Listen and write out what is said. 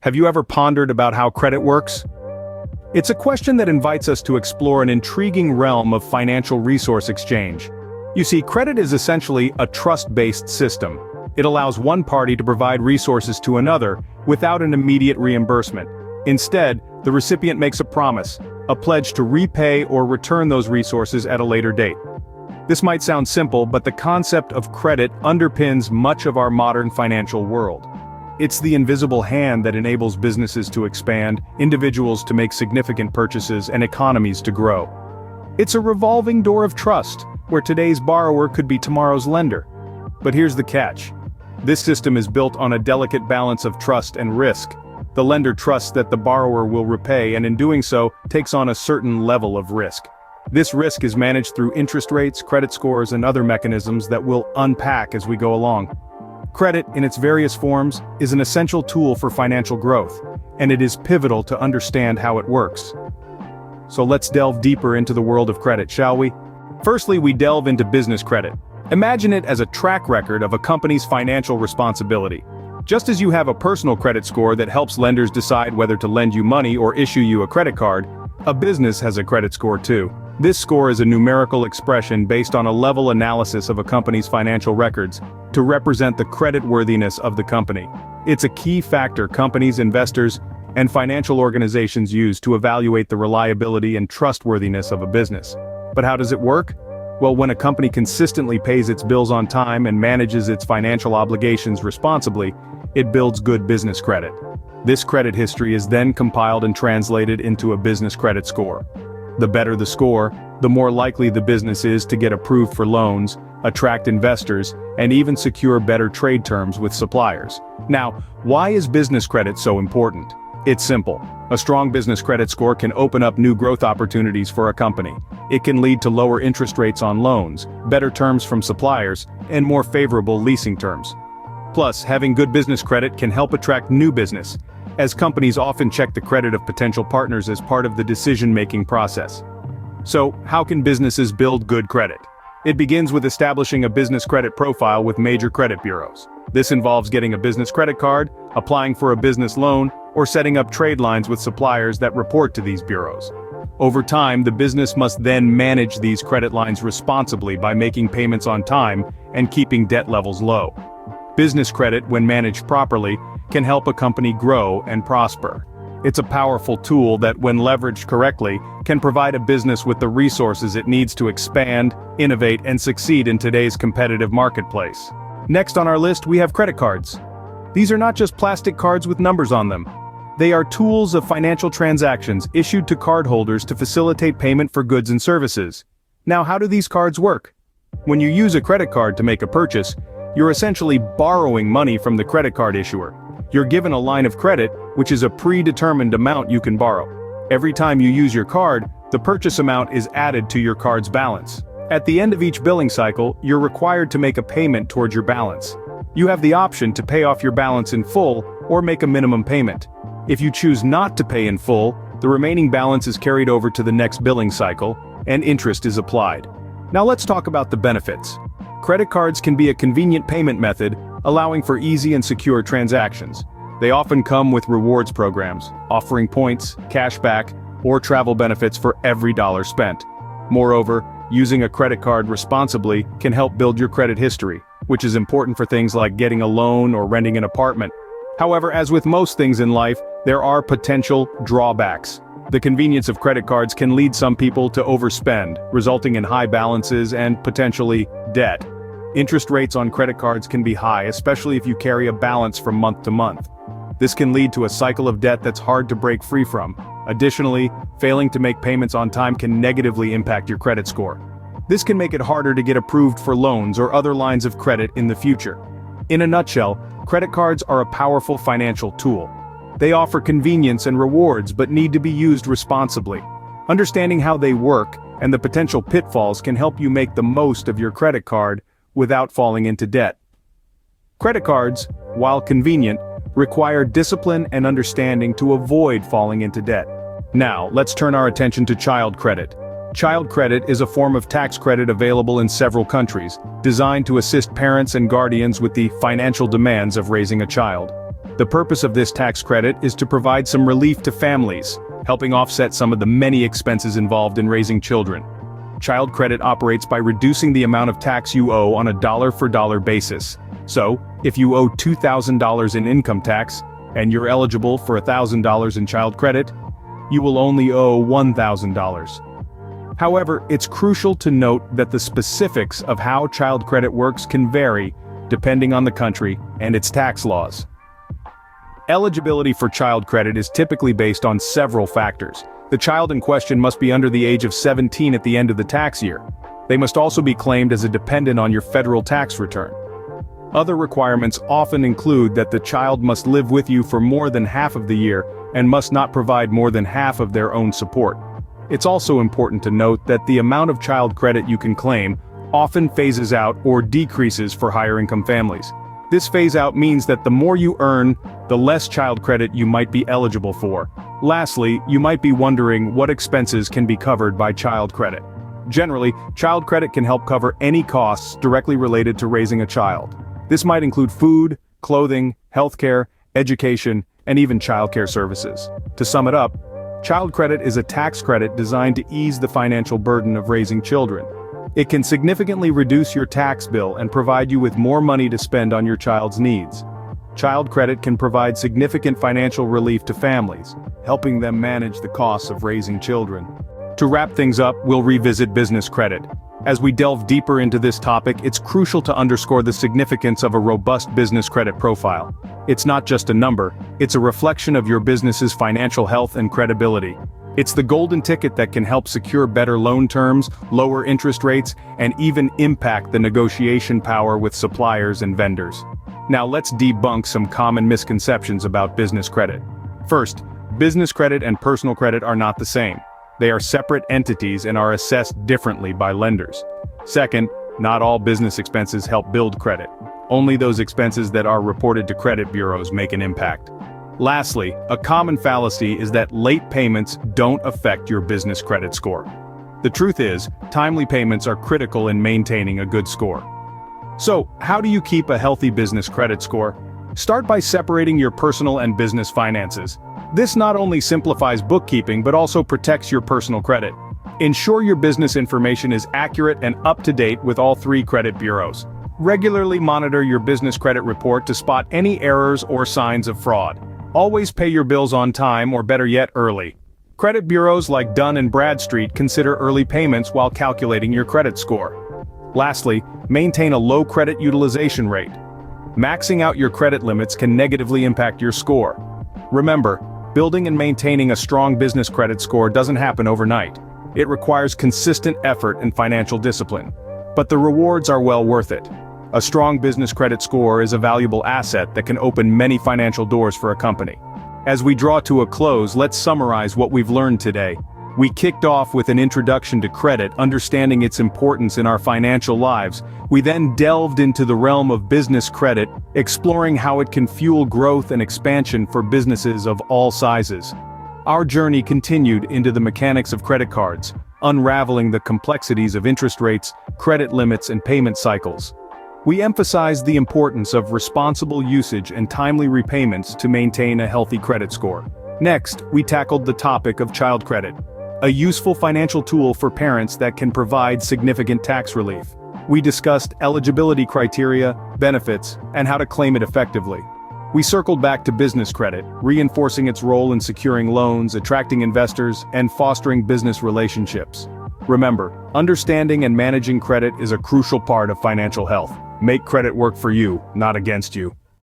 Have you ever pondered about how credit works? It's a question that invites us to explore an intriguing realm of financial resource exchange. You see, credit is essentially a trust-based system. It allows one party to provide resources to another without an immediate reimbursement. Instead, the recipient makes a promise, a pledge to repay or return those resources at a later date. This might sound simple, but the concept of credit underpins much of our modern financial world. It's the invisible hand that enables businesses to expand, individuals to make significant purchases, and economies to grow. It's a revolving door of trust, where today's borrower could be tomorrow's lender. But here's the catch. This system is built on a delicate balance of trust and risk. The lender trusts that the borrower will repay, and in doing so, takes on a certain level of risk. This risk is managed through interest rates, credit scores, and other mechanisms that we'll unpack as we go along. Credit, in its various forms, is an essential tool for financial growth, and it is pivotal to understand how it works. So let's delve deeper into the world of credit, shall we? Firstly, we delve into business credit. Imagine it as a track record of a company's financial responsibility. Just as you have a personal credit score that helps lenders decide whether to lend you money or issue you a credit card, a business has a credit score too. This score is a numerical expression based on a level analysis of a company's financial records to represent the creditworthiness of the company. It's a key factor companies, investors, and financial organizations use to evaluate the reliability and trustworthiness of a business. But how does it work? Well, when a company consistently pays its bills on time and manages its financial obligations responsibly, it builds good business credit. This credit history is then compiled and translated into a business credit score. The better the score, the more likely the business is to get approved for loans, attract investors, and even secure better trade terms with suppliers. Now, why is business credit so important? It's simple. A strong business credit score can open up new growth opportunities for a company. It can lead to lower interest rates on loans, better terms from suppliers, and more favorable leasing terms. Plus, having good business credit can help attract new business, as companies often check the credit of potential partners as part of the decision-making process. So, how can businesses build good credit? It begins with establishing a business credit profile with major credit bureaus. This involves getting a business credit card, applying for a business loan, or setting up trade lines with suppliers that report to these bureaus. Over time, the business must then manage these credit lines responsibly by making payments on time and keeping debt levels low. Business credit, when managed properly, can help a company grow and prosper. It's a powerful tool that, when leveraged correctly, can provide a business with the resources it needs to expand, innovate, and succeed in today's competitive marketplace. Next on our list, we have credit cards. These are not just plastic cards with numbers on them. They are tools of financial transactions issued to cardholders to facilitate payment for goods and services. Now, how do these cards work? When you use a credit card to make a purchase, you're essentially borrowing money from the credit card issuer. You're given a line of credit, which is a predetermined amount you can borrow. Every time you use your card, the purchase amount is added to your card's balance. At the end of each billing cycle, you're required to make a payment towards your balance. You have the option to pay off your balance in full or make a minimum payment. If you choose not to pay in full, the remaining balance is carried over to the next billing cycle, and interest is applied. Now let's talk about the benefits. Credit cards can be a convenient payment method, allowing for easy and secure transactions. They often come with rewards programs, offering points, cash back, or travel benefits for every dollar spent. Moreover, using a credit card responsibly can help build your credit history, which is important for things like getting a loan or renting an apartment. However, as with most things in life, there are potential drawbacks. The convenience of credit cards can lead some people to overspend, resulting in high balances and, potentially, debt. Interest rates on credit cards can be high, especially if you carry a balance from month to month. This can lead to a cycle of debt that's hard to break free from. Additionally, failing to make payments on time can negatively impact your credit score. This can make it harder to get approved for loans or other lines of credit in the future. In a nutshell, credit cards are a powerful financial tool. They offer convenience and rewards but need to be used responsibly. Understanding how they work and the potential pitfalls can help you make the most of your credit card without falling into debt. Credit cards, while convenient, require discipline and understanding to avoid falling into debt. Now, let's turn our attention to child credit. Child credit is a form of tax credit available in several countries, designed to assist parents and guardians with the financial demands of raising a child. The purpose of this tax credit is to provide some relief to families, helping offset some of the many expenses involved in raising children. Child credit operates by reducing the amount of tax you owe on a dollar-for-dollar basis. So, if you owe $2,000 in income tax, and you're eligible for $1,000 in child credit, you will only owe $1,000. However, it's crucial to note that the specifics of how child credit works can vary depending on the country and its tax laws. Eligibility for child credit is typically based on several factors. The child in question must be under the age of 17 at the end of the tax year. They must also be claimed as a dependent on your federal tax return. Other requirements often include that the child must live with you for more than half of the year and must not provide more than half of their own support. It's also important to note that the amount of child credit you can claim often phases out or decreases for higher income families. This phase-out means that the more you earn, the less child credit you might be eligible for. Lastly, you might be wondering what expenses can be covered by child credit. Generally, child credit can help cover any costs directly related to raising a child. This might include food, clothing, healthcare, education, and even childcare services. To sum it up, child credit is a tax credit designed to ease the financial burden of raising children. It can significantly reduce your tax bill and provide you with more money to spend on your child's needs. Child credit can provide significant financial relief to families, helping them manage the costs of raising children. To wrap things up, we'll revisit business credit. As we delve deeper into this topic, it's crucial to underscore the significance of a robust business credit profile. It's not just a number, it's a reflection of your business's financial health and credibility. It's the golden ticket that can help secure better loan terms, lower interest rates, and even impact the negotiation power with suppliers and vendors. Now let's debunk some common misconceptions about business credit. First, business credit and personal credit are not the same. They are separate entities and are assessed differently by lenders. Second, not all business expenses help build credit. Only those expenses that are reported to credit bureaus make an impact. Lastly, a common fallacy is that late payments don't affect your business credit score. The truth is, timely payments are critical in maintaining a good score. So, how do you keep a healthy business credit score? Start by separating your personal and business finances. This not only simplifies bookkeeping but also protects your personal credit. Ensure your business information is accurate and up-to-date with all 3 credit bureaus. Regularly monitor your business credit report to spot any errors or signs of fraud. Always pay your bills on time, or better yet, early. Credit bureaus like Dun & Bradstreet consider early payments while calculating your credit score. Lastly, maintain a low credit utilization rate. Maxing out your credit limits can negatively impact your score. Remember, building and maintaining a strong business credit score doesn't happen overnight. It requires consistent effort and financial discipline. But the rewards are well worth it. A strong business credit score is a valuable asset that can open many financial doors for a company. As we draw to a close, let's summarize what we've learned today. We kicked off with an introduction to credit, understanding its importance in our financial lives. We then delved into the realm of business credit, exploring how it can fuel growth and expansion for businesses of all sizes. Our journey continued into the mechanics of credit cards, unraveling the complexities of interest rates, credit limits, and payment cycles. We emphasized the importance of responsible usage and timely repayments to maintain a healthy credit score. Next, we tackled the topic of child credit, a useful financial tool for parents that can provide significant tax relief. We discussed eligibility criteria, benefits, and how to claim it effectively. We circled back to business credit, reinforcing its role in securing loans, attracting investors, and fostering business relationships. Remember, understanding and managing credit is a crucial part of financial health. Make credit work for you, not against you.